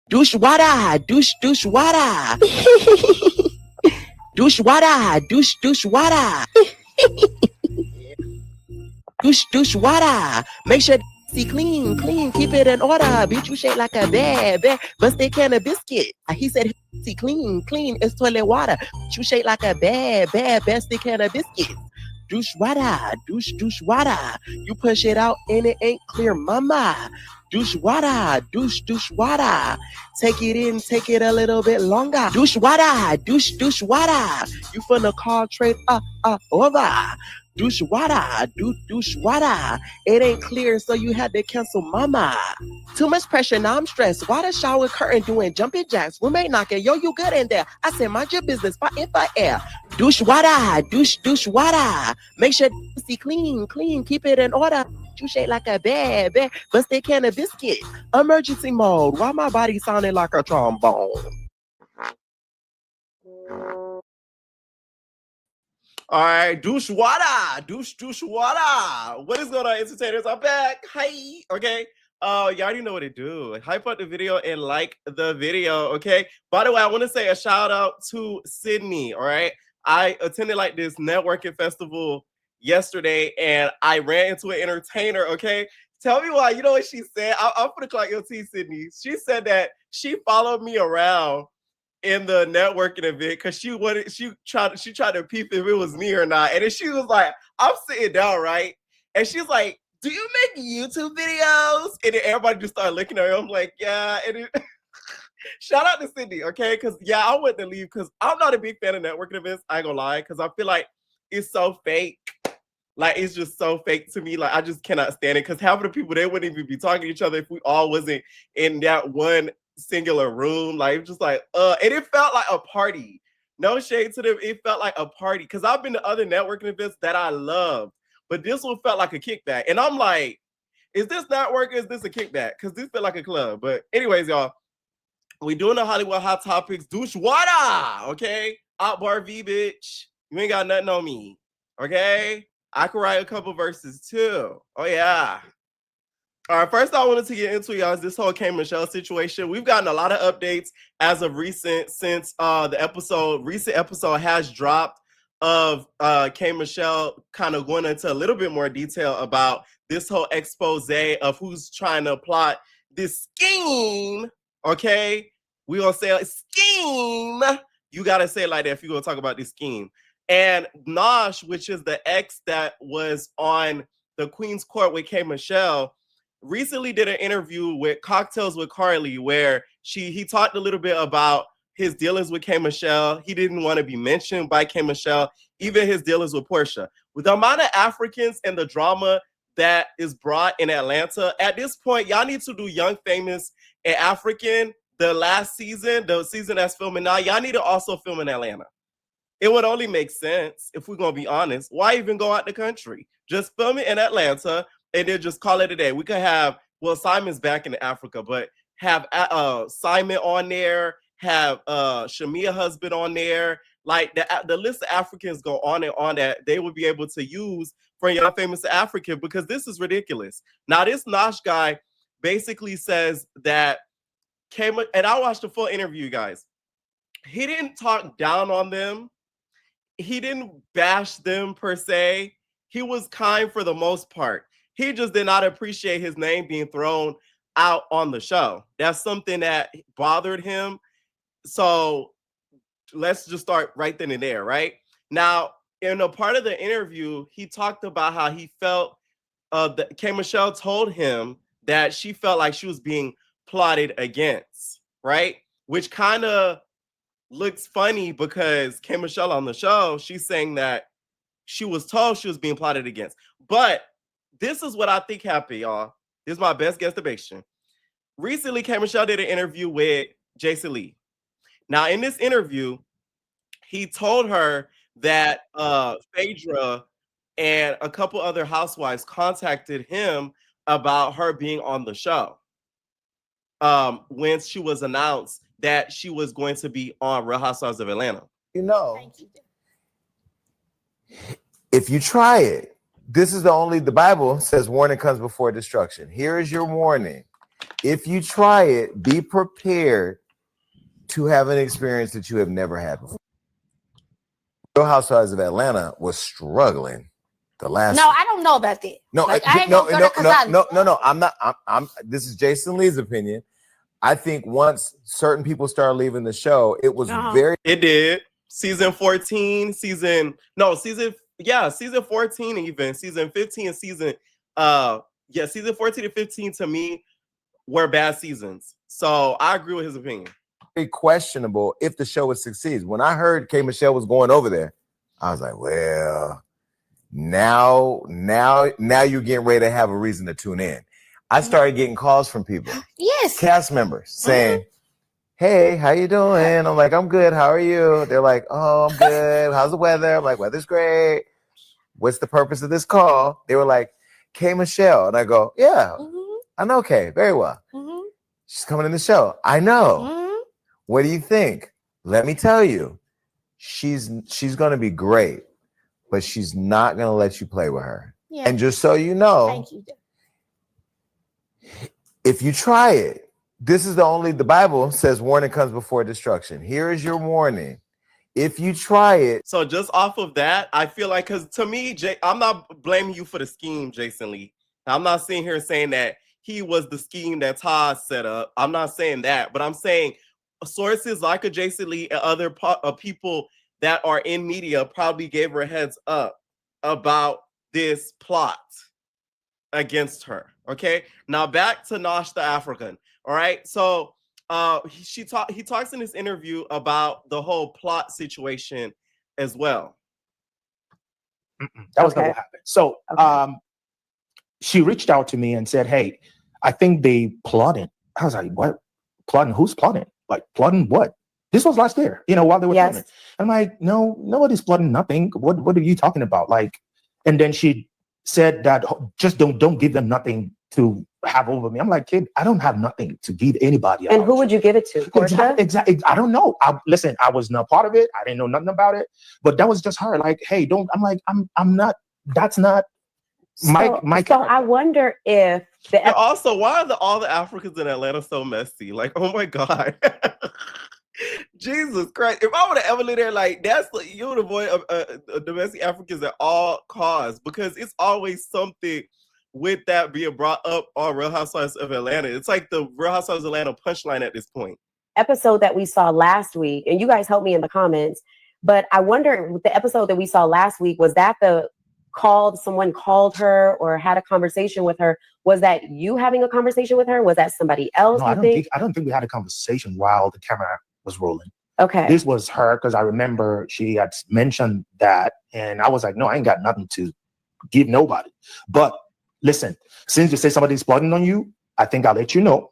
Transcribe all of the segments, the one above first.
Douche water, douche water. Douche water, douche water. Douche water. Make sure see clean, keep it in order. Bitch, you shake like a bad, bust a can of biscuit. He said, see clean, it's toilet water. You shake like a bad, bust a can of biscuit. Douche water. You push it out and it ain't clear, mama. Douche water. Take it in, take it a little bit longer. Douche water. You finna call trade over. Douche water. It ain't clear, so you had to cancel, mama. Too much pressure, now I'm stressed. Water shower curtain doing jumping jacks. Roommate knocking, yo, you good in there? I said, mind your business, if I air. Douche water. Make sure see clean, keep it in order. You shake like a bad, bust a can of biscuit. Emergency mode. Why my body sounding like a trombone? All right, douche water. What is going on, entertainers? I'm back. Hi. Okay. You already know what to do. Hype up the video and like the video. Okay. By the way, I want to say a shout out to Sydney. All right. I attended like this networking festival yesterday and I ran into an entertainer. Okay. Tell me why. You know what she said? I'm gonna clock your T, Sydney. She said that she followed me around in the networking event because she tried to peep if it was me or not. And then she was like, I'm sitting down, right? And she's like, do you make YouTube videos? And then everybody just started looking at her. I'm like, yeah. And then, shout out to Sydney, okay? Because yeah, I went to leave because I'm not a big fan of networking events. I ain't gonna lie, because I feel like it's so fake. Like, it's just so fake to me. Like, I just cannot stand it. Because half of the people, they wouldn't even be talking to each other if we all wasn't in that one singular room. Like, just like, and it felt like a party. No shade to them. It felt like a party. Because I've been to other networking events that I loved. But this one felt like a kickback. And I'm like, is this networking? Is this a kickback? Because this felt like a club. But anyways, y'all, we doing the Hollywood Hot Topics. Douche water, okay? Out bar V, bitch. You ain't got nothing on me, okay? I could write a couple verses too. Oh yeah. All right, first I wanted to get into y'all is this whole K Michelle situation. We've gotten a lot of updates as of recent since the recent episode has dropped of K Michelle kind of going into a little bit more detail about this whole expose of who's trying to plot this scheme. Okay, we gonna say like scheme. You gotta say it like that if you're gonna talk about this scheme. And Nosh, which is the ex that was on the Queen's Court with K Michelle, recently did an interview with Cocktails with Carly where he talked a little bit about his dealings with K Michelle. He didn't want to be mentioned by K Michelle, even his dealings with Portia. With the amount of Africans and the drama that is brought in Atlanta, at this point, y'all need to do Young, Famous, and African. The last season, the season that's filming now, y'all need to also film in Atlanta. It would only make sense if we're going to be honest. Why even go out the country? Just film it in Atlanta and then just call it a day. We could have, well, Simon's back in Africa, but have Simon on there, have Shamia husband on there. Like the list of Africans go on and on that they would be able to use for Young, Famous African because this is ridiculous. Now, this Nosh guy basically says that and I watched the full interview, guys. He didn't talk down on them. He didn't bash them per se. He was kind for the most part. He just did not appreciate his name being thrown out on the show. That's something that bothered him. So let's just start right then and there, right? Now, in a part of the interview, he talked about how he felt that K Michelle told him that she felt like she was being plotted against, right? Which kind of looks funny because K Michelle on the show, she's saying that she was told she was being plotted against. But this is what I think happened, y'all. This is my best guesstimation. Recently, K Michelle did an interview with Jason Lee. Now, in this interview, he told her that Phaedra and a couple other housewives contacted him about her being on the show when she was announced that she was going to be on Real Housewives of Atlanta. You know, if you try it, this is the Bible says warning comes before destruction. Here is your warning. If you try it, be prepared to have an experience that you have never had before. Real Housewives of Atlanta was struggling. The last. No, I don't know about that. No, like, I ain't no. I'm not. I'm. This is Jason Lee's opinion. I think once certain people started leaving the show, it was very. It did. Season 14, season 14, even season 15, season 14 to 15 to me were bad seasons. So I agree with his opinion. Very questionable if the show would succeed. When I heard K. Michelle was going over there, I was like, well, now you're getting ready to have a reason to tune in. I started getting calls from people, yes, cast members saying, hey, how you doing? I'm like, I'm good. How are you? They're like, oh, I'm good. How's the weather? I'm like, weather's great. What's the purpose of this call? They were like, K. Michelle. And I go, yeah, I know Kay very well. She's coming in the show. I know. What do you think? Let me tell you, she's going to be great, but she's not going to let you play with her. Yeah. And just so you know, thank you. If you try it, the Bible says warning comes before destruction. Here is your warning. If you try it. So just off of that, I feel like, because to me, I'm not blaming you for the scheme, Jason Lee. I'm not sitting here saying that he was the scheme that Todd set up. I'm not saying that, but I'm saying sources like a Jason Lee and other people that are in media probably gave her a heads up about this plot against her. Okay, now back to Nosh the African. All right, so he talks in this interview about the whole plot situation as well. That was not what happened. So she reached out to me and said, hey, I think they plotted. I was like, what? Plotting? Who's plotting? Like, plotting what? This was last year, while they were plotting. I'm like, no, nobody's plotting nothing. What are you talking about? Like, and then she said that just don't give them nothing to have over me. I'm like, kid, I don't have nothing to give anybody. And who would you give it to? Portia? Exactly. I don't know. Listen, I was not part of it. I didn't know nothing about it. But that was just her. Like, hey, don't. I'm like, I'm not. That's not my. So I wonder if also, why are all the Africans in Atlanta so messy? Like, oh my God. Jesus Christ. If I would have ever lived there, like, you would avoid domestic Africans at all costs, because it's always something with that being brought up on Real Housewives of Atlanta. It's like the Real Housewives of Atlanta punchline at this point. Episode that we saw last week, and you guys help me in the comments, but I wonder, the episode that we saw last week, was that someone called her or had a conversation with her? Was that you having a conversation with her? Was that somebody else? No, I don't think we had a conversation while the camera was rolling. Okay. This was her, because I remember she had mentioned that, and I was like, no, I ain't got nothing to give nobody. But listen, since you say somebody's plotting on you, I think I'll let you know,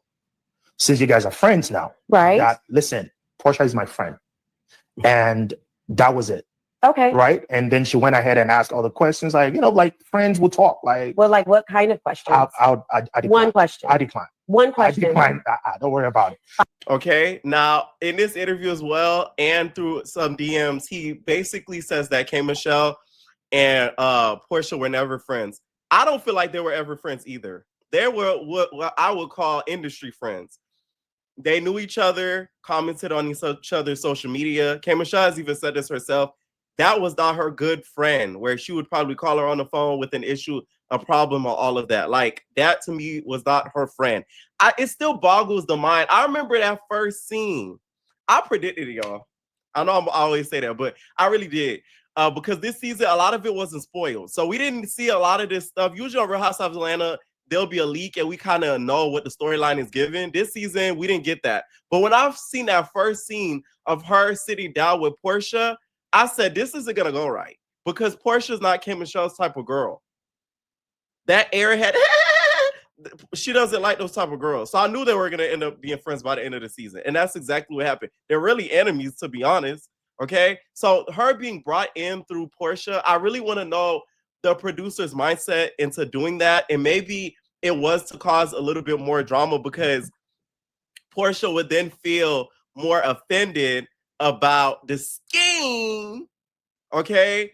since you guys are friends now, right? That, listen, Portia is my friend. And that was it. Okay. Right? And then she went ahead and asked all the questions, like, like friends will talk. Like, well, like what kind of questions? I decline. One question. I decline. One question. I decline. Don't worry about it. Okay. Now, in this interview as well, and through some DMs, he basically says that K. Michelle and Portia were never friends. I don't feel like they were ever friends either. They were what I would call industry friends. They knew each other, commented on each other's social media. K. Michelle has even said this herself. That was not her good friend, where she would probably call her on the phone with an issue, a problem, or all of that. Like, that to me was not her friend. It still boggles the mind. I remember that first scene. I predicted it, y'all. I know I always say that, but I really did. Because this season, a lot of it wasn't spoiled. So we didn't see a lot of this stuff. Usually on Real Housewives of Atlanta, there'll be a leak and we kind of know what the storyline is given. This season, we didn't get that. But when I've seen that first scene of her sitting down with Portia, I said, this isn't going to go right, because Portia's not K. Michelle's type of girl. That airhead, she doesn't like those type of girls. So I knew they were going to end up being friends by the end of the season. And that's exactly what happened. They're really enemies, to be honest. Okay. So her being brought in through Portia, I really want to know the producer's mindset into doing that. And maybe it was to cause a little bit more drama, because Portia would then feel more offended about the scheme, okay?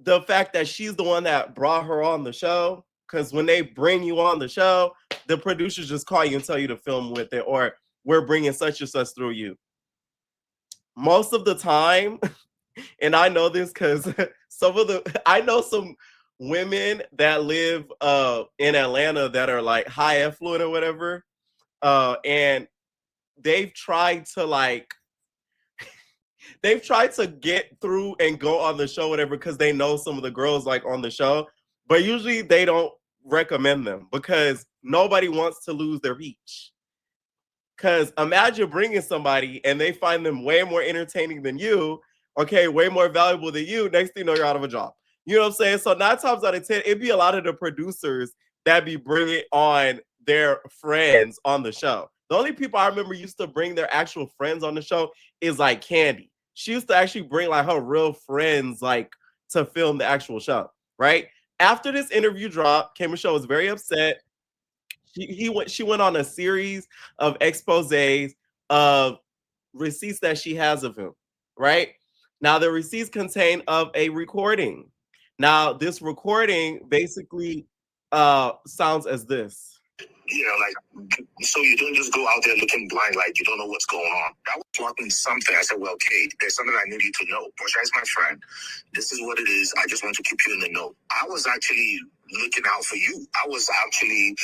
The fact that she's the one that brought her on the show, because when they bring you on the show, the producers just call you and tell you to film with it, or we're bringing such and such through you. Most of the time, and I know this because I know some women that live in Atlanta that are like high affluent or whatever, and they've tried to get through and go on the show, whatever, because they know some of the girls like on the show, but usually they don't recommend them because nobody wants to lose their reach. Because imagine bringing somebody and they find them way more entertaining than you, okay, way more valuable than you. Next thing you know, you're out of a job. You know what I'm saying? So 9 times out of 10, it'd be a lot of the producers that be bringing on their friends on the show. The only people I remember used to bring their actual friends on the show is like Candy. She used to actually bring like her real friends like to film the actual show, right? After this interview dropped, K Michelle was very upset. She went on a series of exposés of receipts that she has of him, right? Now the receipts contain of a recording. Now this recording basically sounds as this. So you don't just go out there looking blind like you don't know what's going on. That was taught me something. I said, well, Kate, there's something I need you to know. Porshas is my friend. This is what it is. I just want to keep you in the know. I was actually looking out for you. I was actually,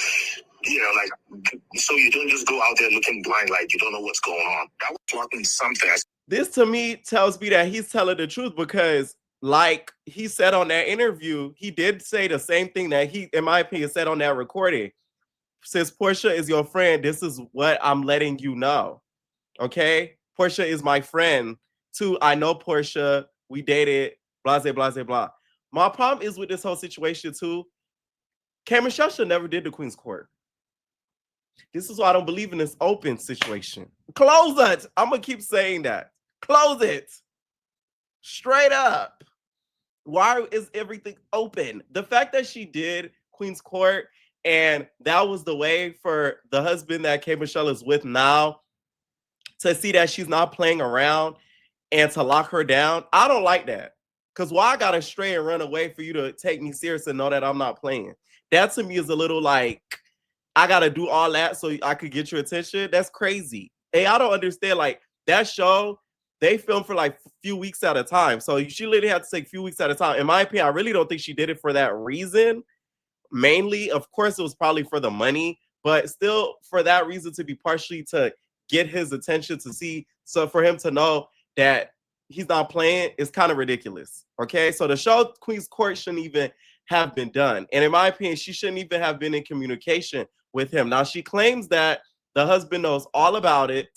so you don't just go out there looking blind like you don't know what's going on. That was taught me something. This to me tells me that he's telling the truth because like he said on that interview, he did say the same thing that he, in my opinion, said on that recording. Since Portia is your friend, this is what I'm letting you know. Okay? Portia is my friend. Too, I know Portia. We dated, blah, blah, blah, blah. My problem is with this whole situation, too. K Michelle should never did the Queen's Court. This is why I don't believe in this open situation. Close it. I'm going to keep saying that. Close it. Straight up. Why is everything open? The fact that she did Queen's Court and that was the way for the husband that K Michelle is with now to see that she's not playing around and to lock her down. I don't like that. Because why I got to stray and run away for you to take me serious and know that I'm not playing? That to me is a little like, I got to do all that so I could get your attention. That's crazy. Hey, I don't understand. Like that show, they film for like a few weeks at a time. So she literally had to take a few weeks at a time. In my opinion, I really don't think she did it for that reason. Mainly, of course, it was probably for the money, but still for that reason to be partially to get his attention to see. So for him to know that he's not playing is kind of ridiculous. Okay, so the show Queen's Court shouldn't even have been done. And in my opinion, she shouldn't even have been in communication with him. Now, she claims that the husband knows all about it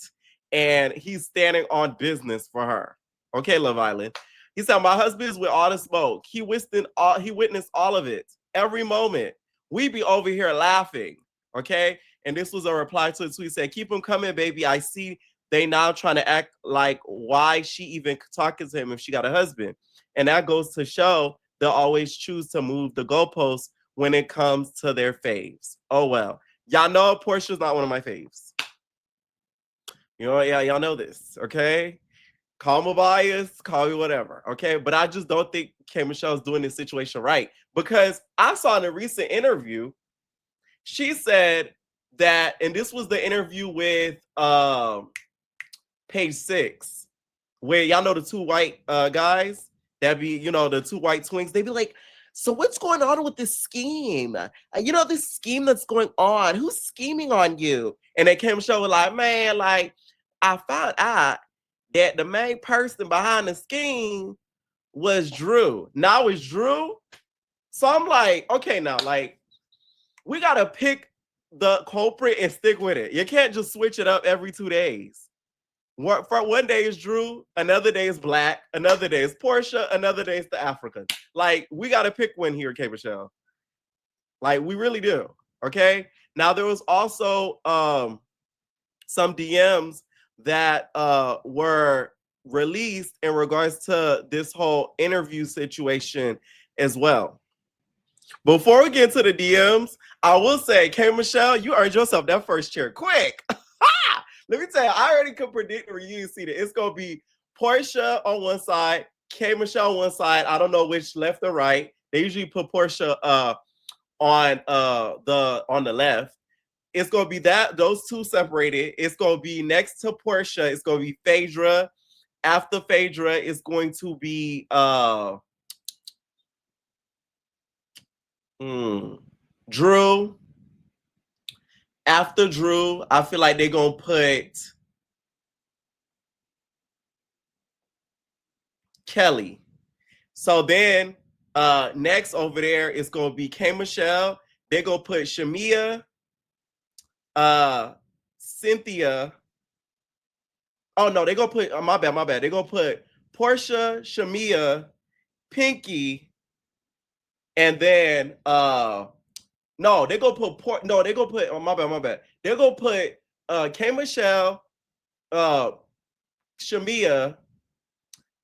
and he's standing on business for her. Okay, Love Island. He said, my husband is with all the smoke. He witnessed all of it. Every moment. We be over here laughing. Okay? And this was a reply to a tweet. Said, keep him coming, baby. I see they now trying to act like why she even talking to him if she got a husband. And that goes to show they'll always choose to move the goalposts when it comes to their faves. Oh, well. Y'all know Portia's not one of my faves. You know, yeah, y'all know this, okay? Call me biased, call me whatever, okay? But I just don't think K Michelle's doing this situation right. Because I saw in a recent interview, she said that, and this was the interview with Page 6, where y'all know the two white guys that be, you know, the two white twins. They be like, so what's going on with this scheme? You know, this scheme that's going on. Who's scheming on you? And then K Michelle was like, man, like, I found out that the main person behind the scheme was Drew. Now it's Drew. So I'm like, okay, now, like, we got to pick the culprit and stick with it. You can't just switch it up every 2 days. For one day is Drew, another day is Black, another day is Portia, another day is the African. Like, we got to pick one here, K Michelle. Like, we really do. Okay? Now, there was also some DMs that were released in regards to this whole interview situation as well. Before we get to the DMs, I will say, K Michelle, you earned yourself that first chair quick. Let me tell you, I already could predict the reunion seat. It's gonna be Portia on one side, K Michelle on one side. I don't know which, left or right. They usually put Portia on the left. it's gonna be those two separated. It's gonna be next to Portia. It's gonna be Phaedra. After Phaedra, it's going to be Drew. After Drew, I feel like they're gonna put Kelly. So then next over there is gonna be K Michelle. They're gonna put Shamia, Cynthia. Oh no, they're gonna put my bad. They're gonna put Portia, Shamia, Pinky, and then no, they're gonna put my bad. They're gonna put K Michelle, Shamia,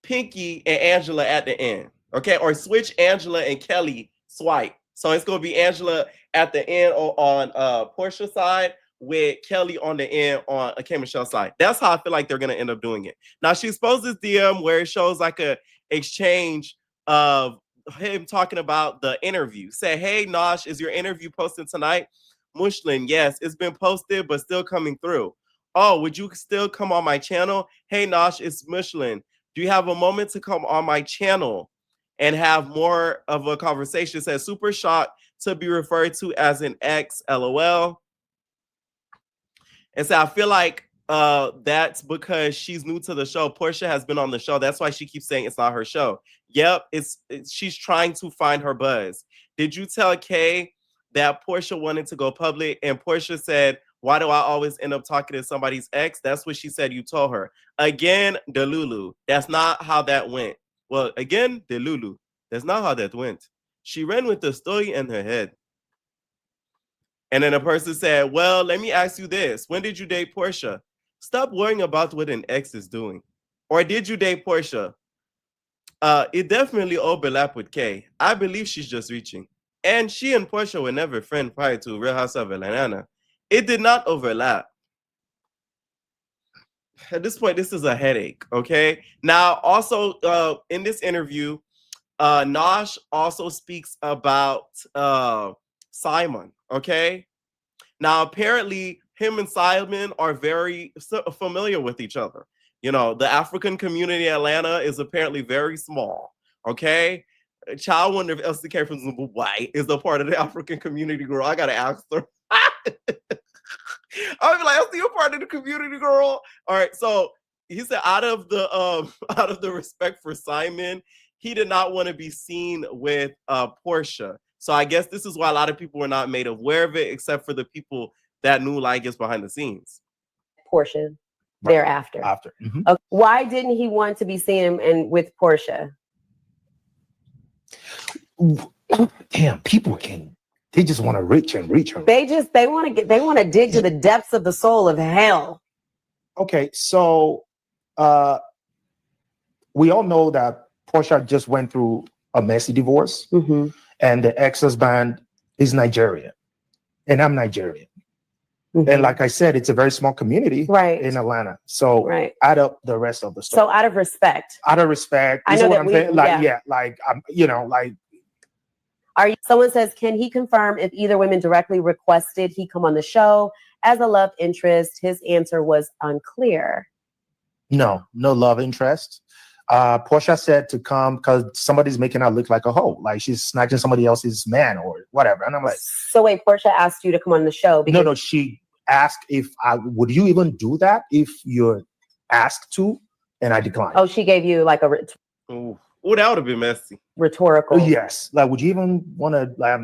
Pinky, and Angela at the end. Okay, or switch Angela and Kelly swipe. So it's gonna be Angela at the end on Portia's side with Kelly on the end on K Michelle's side. That's how I feel like they're gonna end up doing it. Now she exposed this DM where it shows like a exchange of him talking about the interview. Say, hey Nosh, is your interview posted tonight? Mushlin, yes, it's been posted, but still coming through. Oh, would you still come on my channel? Hey Nosh, it's Mushlin. Do you have a moment to come on my channel and have more of a conversation? It says super shocked to be referred to as an ex, LOL. And so I feel like that's because she's new to the show. Portia has been on the show. That's why she keeps saying it's not her show. Yep, she's trying to find her buzz. Did you tell Kay that Portia wanted to go public? And Portia said, why do I always end up talking to somebody's ex? That's what she said you told her. Again, Delulu. That's not how that went. Well, again, Delulu. That's not how that went. She ran with the story in her head. And then a person said, well, let me ask you this. When did you date Portia? Stop worrying about what an ex is doing. Or did you date Portia? It definitely overlapped with Kay. I believe she's just reaching. And she and Portia were never friends prior to Real House of Atlanta. It did not overlap. At this point, this is a headache, okay? Now, also in this interview, Nosh also speaks about Simon, okay? Now, apparently, him and Simon are very familiar with each other. You know, the African community in Atlanta is apparently very small, okay? Child wonder if LCK from Zimbabwe is a part of the African community, girl. I gotta ask her. I'll be like, I see you're part of the community, girl. All right, so he said out of the respect for Simon, he did not want to be seen with Portia. So I guess this is why a lot of people were not made aware of it, except for the people that knew like it's behind the scenes. Portia thereafter. After. Okay. Why didn't he want to be seen and with Portia? Damn, people they just want to reach and reach her. They want to dig to the depths of the soul of hell. Okay, so we all know that Portia just went through a messy divorce, and the ex-husband is Nigerian, and I'm Nigerian. And like I said, it's a very small community in Atlanta. So add up the rest of the story. So out of respect. I know what I'm saying. Like someone says, can he confirm if either women directly requested he come on the show as a love interest? His answer was unclear. No love interest. Portia said to come because somebody's making her look like a hoe, like she's snatching somebody else's man or whatever. And I'm like, so wait, Portia asked you to come on the show? Because no, she asked if would you even do that if you're asked to, and I declined. Oh, she gave you like a Oh, that would have been messy. Rhetorical. Yes. Like, would you even want to? Like,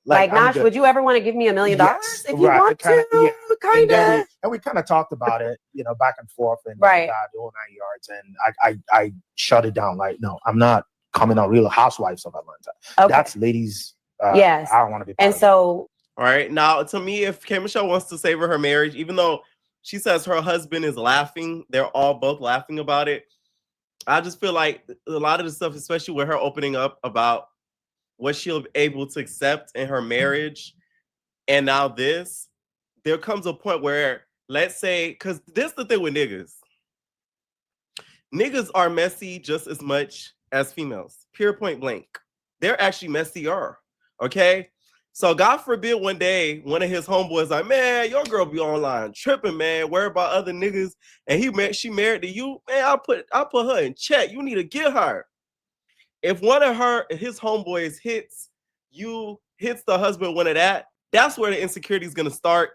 Nosh, would you ever want to give me $1 million if you want to? Kind of. And we kind of talked about it, back and forth, and the whole 9 yards. And I shut it down. Like, no, I'm not coming on Real Housewives of Atlanta. Okay. That's ladies. Yes. I don't want to be. And so, all right, now to me, if K Michelle wants to savor her marriage, even though she says her husband is laughing, they're all both laughing about it. I just feel like a lot of the stuff, especially with her opening up about what she'll be able to accept in her marriage, and now this, there comes a point where, let's say, because this is the thing with niggas. Niggas are messy just as much as females. Pure point blank. They're actually messier, okay? So God forbid one day one of his homeboys like, man, your girl be online tripping, man, worry about other niggas, and she married to you, man. I'll put her in check. You need to get her. If one of his homeboys hits the husband, one of that's where the insecurity is gonna start,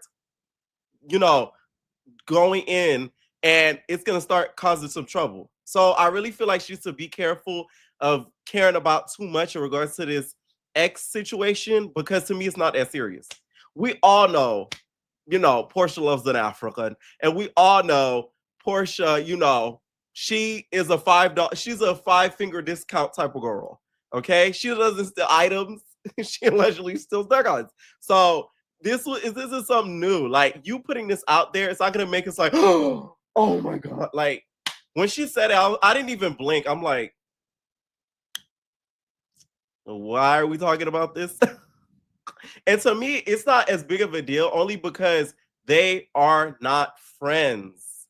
going in, and it's gonna start causing some trouble. So I really feel like she should be careful of caring about too much in regards to this ex situation, because to me it's not that serious. We all know, Portia loves an African, and we all know Portia, she is she's a $5 discount type of girl. Okay, she doesn't steal items. She allegedly steals their guns. So this is something new. Like, you putting this out there, it's not gonna make us like, oh my god. Like, when she said it, I didn't even blink. I'm like, why are we talking about this? And to me, it's not as big of a deal, only because they are not friends.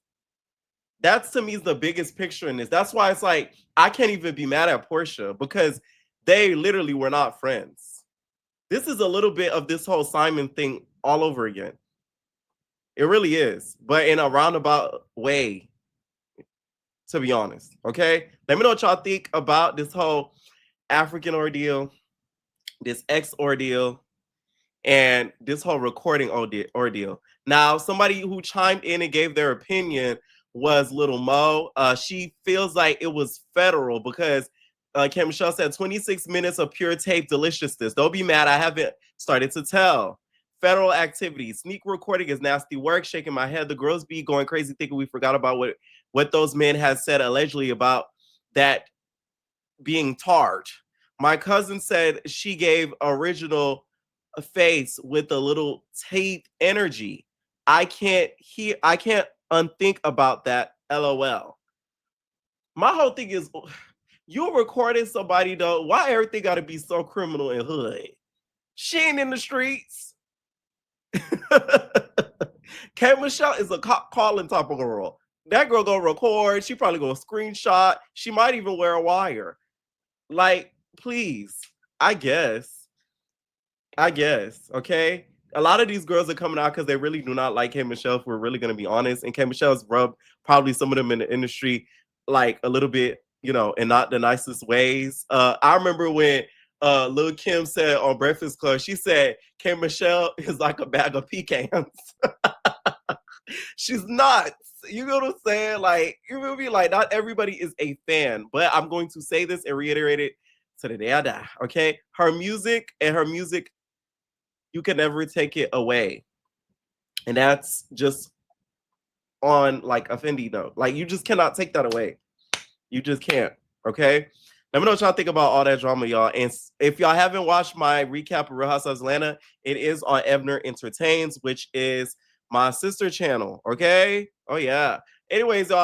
That's, to me, is the biggest picture in this. That's why it's like, I can't even be mad at Portia, because they literally were not friends. This is a little bit of this whole Simon thing all over again. It really is, but in a roundabout way, to be honest. Okay? Let me know what y'all think about this whole African ordeal, this ex ordeal, and this whole recording ordeal. Now, somebody who chimed in and gave their opinion was Little Mo. She feels like it was federal because Kim Michelle said 26 minutes of pure tape deliciousness. Don't be mad, I haven't started to tell. Federal activity. Sneak recording is nasty work. Shaking my head. The girls be going crazy thinking we forgot about what those men had said allegedly about that being tarred. My cousin said she gave original a face with a little tape energy. I can't unthink about that. LOL. My whole thing is, you recording somebody though. Why everything got to be so criminal and hood? She ain't in the streets. K Michelle is a cop calling type of girl. That girl gonna record. She probably gonna screenshot. She might even wear a wire. Like, please. I guess. Okay. A lot of these girls are coming out because they really do not like K Michelle, if we're really gonna be honest. And K Michelle's rubbed probably some of them in the industry like a little bit, in not the nicest ways. I remember when Lil Kim said on Breakfast Club, she said K Michelle is like a bag of pecans. She's not. You know what I'm saying? Like, you will be like, not everybody is a fan, but I'm going to say this and reiterate it to the day I die. Okay, her music, you can never take it away. And that's just on like a Fendi note. Like, you just cannot take that away. You just can't. Okay. Let me know what y'all think about all that drama, y'all. And if y'all haven't watched my recap of Real Housewives of Atlanta, it is on Evner Entertains, which is my sister channel. Okay. Oh yeah. Anyways, y'all.